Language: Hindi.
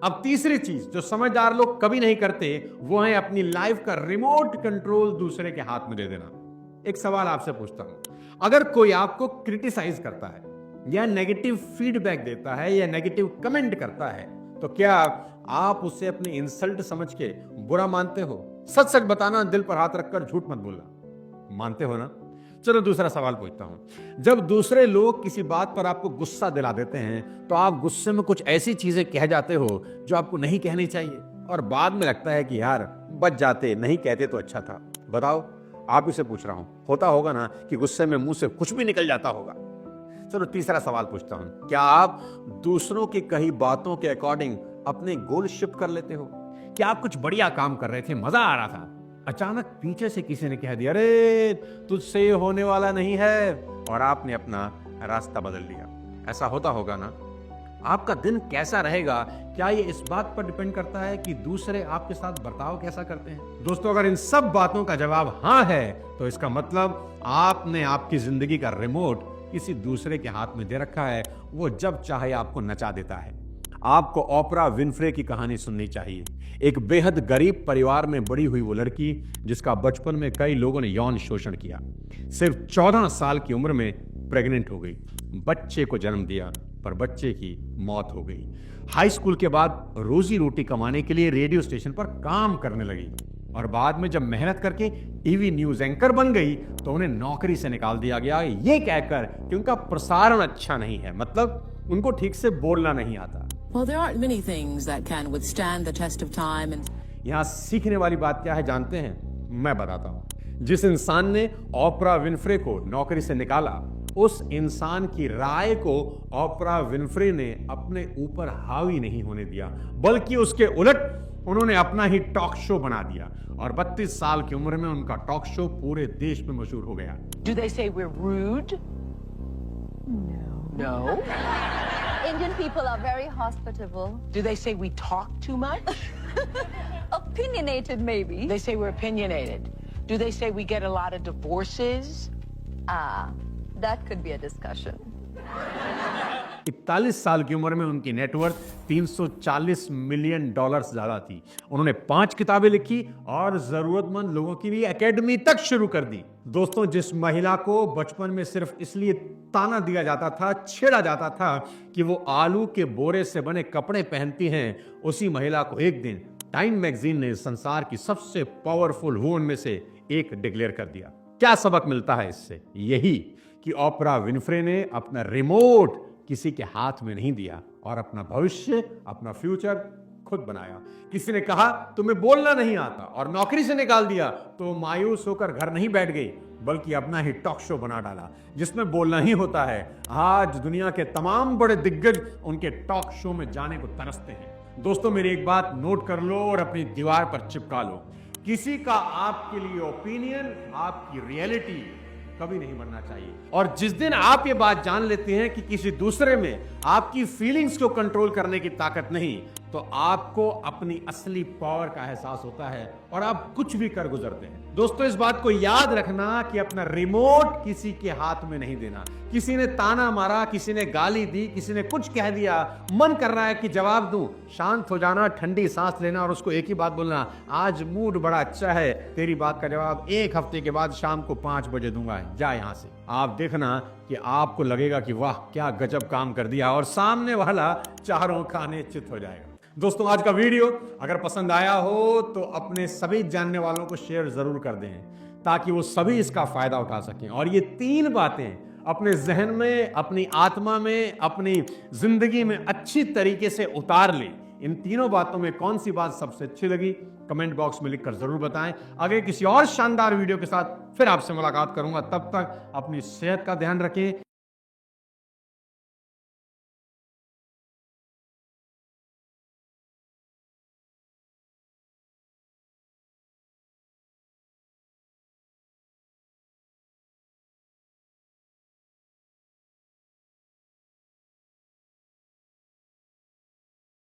अब तीसरी चीज जो समझदार लोग कभी नहीं करते वो है अपनी लाइफ का रिमोट कंट्रोल दूसरे के हाथ में दे देना। एक सवाल आपसे पूछता हूं, अगर कोई आपको क्रिटिसाइज करता है या नेगेटिव फीडबैक देता है या नेगेटिव कमेंट करता है तो क्या आप उसे अपनी इंसल्ट समझ के बुरा मानते हो? सच सच बताना, दिल पर हाथ रखकर झूठ मत बोलना। मानते हो ना? चलो दूसरा सवाल पूछता हूं, जब दूसरे लोग किसी बात पर आपको गुस्सा दिला देते हैं तो आप गुस्से में कुछ ऐसी चीजें कह जाते हो जो आपको नहीं कहनी चाहिए और बाद में लगता है कि यार बच जाते, नहीं कहते तो अच्छा था। बताओ, आप ही से पूछ रहा हूं, होता होगा ना कि गुस्से में मुंह से कुछ भी निकल जाता होगा। चलो तीसरा सवाल पूछता हूं, क्या आप दूसरों की कही बातों के अकॉर्डिंग अपने गोल शिफ्ट कर लेते हो? क्या आप कुछ बढ़िया काम कर रहे थे, मजा आ रहा था, अचानक पीछे से किसी ने कह दिया अरे तुझसे ये होने वाला नहीं है, और आपने अपना रास्ता बदल लिया। ऐसा होता होगा ना? आपका दिन कैसा रहेगा, क्या ये इस बात पर डिपेंड करता है कि दूसरे आपके साथ बर्ताव कैसा करते हैं? दोस्तों, अगर इन सब बातों का जवाब हाँ है तो इसका मतलब आपने आपकी जिंदगी का रिमोट किसी दूसरे के हाथ में दे रखा है। वो जब चाहे आपको नचा देता है। आपको ओपरा विनफ्रे की कहानी सुननी चाहिए। एक बेहद गरीब परिवार में बड़ी हुई वो लड़की जिसका बचपन में कई लोगों ने यौन शोषण किया, सिर्फ 14 साल की उम्र में प्रेग्नेंट हो गई, बच्चे को जन्म दिया पर बच्चे की मौत हो गई। हाई स्कूल के बाद रोजी रोटी कमाने के लिए रेडियो स्टेशन पर काम करने लगी और बाद में जब मेहनत करके टीवी न्यूज एंकर बन गई तो उन्हें नौकरी से निकाल दिया गया, ये कहकर कि उनका प्रसारण अच्छा नहीं है, मतलब उनको ठीक से बोलना नहीं आता। Well, there aren't many things that can withstand the test of time and यहां सीखने वाली बात क्या है जानते हैं? मैं बताता हूं। जिस इंसान ने ओपरा विनफ्रे को नौकरी से निकाला, उस इंसान की राय को ओपरा विनफ्रे ने अपने ऊपर हावी नहीं होने दिया, बल्कि उसके उलट उन्होंने अपना ही टॉक शो बना दिया और 32 साल की उम्र में उनका टॉक शो पूरे देश में मशहूर हो गया। Do they say we're rude? No. Indian people are very hospitable. Do they say we talk too much? Opinionated, maybe. They say we're opinionated. Do they say we get a lot of divorces? Ah, that could be a discussion. 41 साल की उम्र में उनकी नेटवर्थ $340 मिलियन ज्यादा थी। उन्होंने 5 किताबें लिखी और जरूरतमंद लोगों के लिए एकेडमी तक शुरू कर दी। दोस्तों, जिस महिला को बचपन में सिर्फ इसलिए ताना दिया जाता था, छेड़ा जाता था कि वो आलू के बोरे से बने कपड़े पहनती हैं, उसी महिला को एक दिन टाइम मैगजीन ने संसार की सबसे पावरफुल वुमन में से एक डिक्लेयर कर दिया। क्या सबक मिलता है इससे? यही कि ओपरा विनफ्रे ने अपना रिमोट किसी के हाथ में नहीं दिया और अपना भविष्य, अपना फ्यूचर खुद बनाया। किसी ने कहा तुम्हें बोलना नहीं आता और नौकरी से निकाल दिया तो मायूस होकर घर नहीं बैठ गई, बल्कि अपना ही टॉक शो बना डाला जिसमें बोलना ही होता है। आज दुनिया के तमाम बड़े दिग्गज उनके टॉक शो में जाने को तरसते हैं। दोस्तों, मेरी एक बात नोट कर लो और अपनी दीवार पर चिपका लो, किसी का आपके लिए ओपिनियन आपकी रियलिटी कभी नहीं बनना चाहिए। और जिस दिन आप ये बात जान लेते हैं कि किसी दूसरे में आपकी फीलिंग्स को कंट्रोल करने की ताकत नहीं, तो आपको अपनी असली पावर का एहसास होता है और आप कुछ भी कर गुजरते हैं। दोस्तों, इस बात को याद रखना कि अपना रिमोट किसी के हाथ में नहीं देना। किसी ने ताना मारा, किसी ने गाली दी, किसी ने कुछ कह दिया, मन कर रहा है कि जवाब दूं, शांत हो जाना, ठंडी सांस लेना और उसको एक ही बात बोलना, आज मूड बड़ा अच्छा है, तेरी बात का जवाब 1 हफ्ते के बाद शाम को 5 बजे दूंगा, जा यहां से। आप देखना कि आपको लगेगा कि वाह क्या गजब काम कर दिया और सामने वाला चारों खाने चित हो जाएगा। दोस्तों, आज का वीडियो अगर पसंद आया हो तो अपने सभी जानने वालों को शेयर जरूर कर दें ताकि वो सभी इसका फायदा उठा सकें और ये 3 बातें अपने जहन में, अपनी आत्मा में, अपनी जिंदगी में अच्छी तरीके से उतार लें। इन तीनों बातों में कौन सी बात सबसे अच्छी लगी कमेंट बॉक्स में लिखकर जरूर बताएं। आगे किसी और शानदार वीडियो के साथ फिर आपसे मुलाकात करूंगा। तब तक अपनी सेहत का ध्यान रखें।